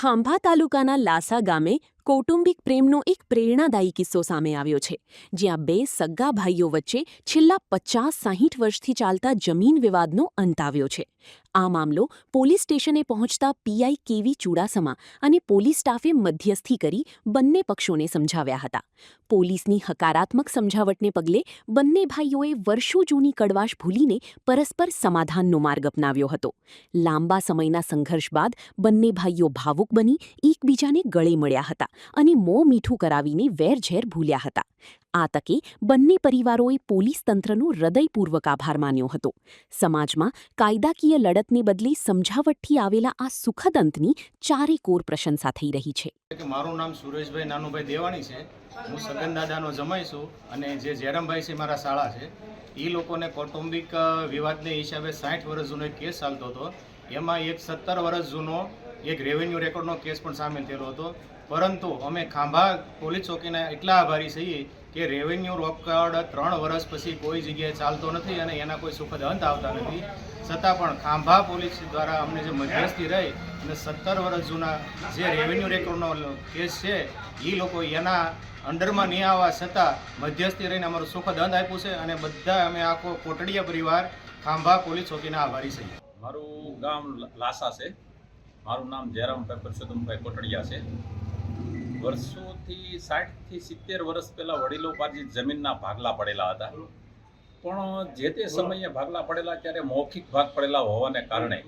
ખાંભા તાલુકાના લાસા ગામે કૌટુંબિક પ્રેમનો એક પ્રેરણાદાયી કિસ્સો સામે આવ્યો છે, જ્યાં બે સગા ભાઈઓ વચ્ચે છેલ્લા 50-60 વર્ષથી ચાલતા જમીન વિવાદનો અંત આવ્યો છે. આ મામલો પોલીસ સ્ટેશને પહોંચતા પીઆઈ કેવી ચુડાસમા અને પોલીસ સ્ટાફે મધ્યસ્થી કરી બંને પક્ષોને સમજાવ્યા હતા. પોલીસની હકારાત્મક સમજાવટને પગલે બંને ભાઈઓએ વર્ષો જૂની કડવાશ ભૂલીને પરસ્પર સમાધાનનો માર્ગ અપનાવ્યો હતો. લાંબા સમયના સંઘર્ષ બાદ બંને ભાઈઓ ભાવુક બની એકબીજાને ગળે મળ્યા હતા અને મોં મીઠું કરાવીને વેરઝેર ભૂલ્યા હતા. આ તકે બંને પરિવારોએ પોલીસ તંત્રનો હૃદયપૂર્વક આભાર માન્યો હતો. સમાજમાં કાયદાકીય લડતને બદલે સમજાવટથી આવેલા આ સુખદ અંતની ચારેકોર પ્રશંસા થઈ રહી છે. મારું નામ સુરેશભાઈ નાનુભાઈ દેવાણી છે. હું સગન દાદાનો જમાઈ છું અને જે જયરામભાઈ છે મારા શાળા છે. એ લોકોને કૌટુંબિક વિવાદને હિસાબે 60 વર્ષ જૂનો એક કેસ ચાલતો હતો. એમાં એક 17 વર્ષ જૂનો એક રેવન્યુ રેકોર્ડનો કેસ પણ સામેલ થયેલો હતો. પરંતુ અમે ખાંભા પોલીસ ચોકીના એટલા આભારી છીએ કે રેવન્યુ રેકોર્ડ 3 વર્ષ પછી કોઈ જગ્યાએ ચાલતો નથી અને એના કોઈ સુખદ અંત આવતા નથી. છતાં પણ ખાંભા પોલીસ દ્વારા અમને જે મધ્યસ્થી રહી અને 17 વર્ષ જૂના જે રેવન્યુ રેકોર્ડનો કેસ છે એ લોકો એના અંડરમાં નહીં આવવા છતાં મધ્યસ્થી રહીને અમારું સુખદ અંત આપ્યું છે અને બધા અમે આખો કોટડીયા પરિવાર ખાંભા પોલીસ ચોકીના આભારી છીએ. મારું ગામ લાસા છે. મારું નામ જયરામભાઈ પરસોત્તમભાઈ કોટડિયા છે. વર્ષોથી 60 થી 70 વર્ષ પહેલાં વડીલો પાર્જિત જમીનના ભાગલા પડેલા હતા, પણ જે તે સમયે ભાગલા પડેલા ત્યારે મૌખિક ભાગ પડેલા હોવાને કારણે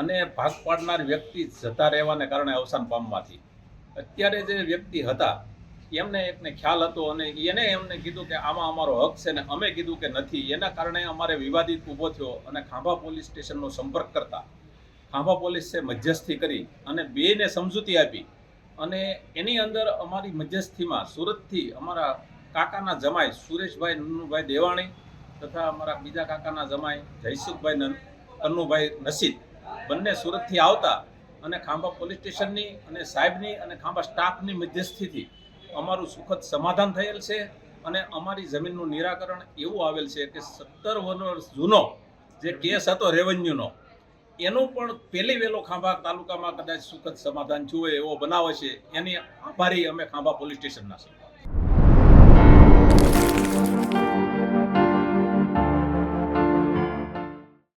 અને ભાગ પાડનાર વ્યક્તિ જતા રહેવાને કારણે અવસાન પામવાથી અત્યારે જે વ્યક્તિ હતા એમને એકને ખ્યાલ હતો અને એને એમને કીધું કે આમાં અમારો હક છે ને અમે કીધું કે નથી. એના કારણે અમારે વિવાદિત ઊભો થયો અને ખાંભા પોલીસ સ્ટેશનનો સંપર્ક કરતા ખાંભા પોલીસે મધ્યસ્થી કરી અને બેને સમજૂતી આપી અને એની અંદર અમારી મધ્યસ્થીમાં સુરતથી અમારા કાકાના જમાઈ સુરેશભાઈ નન્નુભાઈ દેવાણી તથા અમારા બીજા કાકાના જમાઈ જયસુખભાઈ કન્નુભાઈ નસીદ બંને સુરતથી આવતા અને ખાંભા પોલીસ સ્ટેશનની અને સાહેબની અને ખાંભા સ્ટાફની મધ્યસ્થીથી અમારું સુખદ સમાધાન થયેલ છે અને અમારી જમીનનું નિરાકરણ એવું આવેલ છે કે 17 વર્ષ જૂનો જે કેસ હતો રેવન્યુનો એનું પણ પહેલી વહેલો ખાંભા તાલુકામાં કદાચ સુખદ સમાધાન થયું હોય એવો બનાવે છે. એની આભારી અમે ખાંભા પોલીસ સ્ટેશનના છીએ.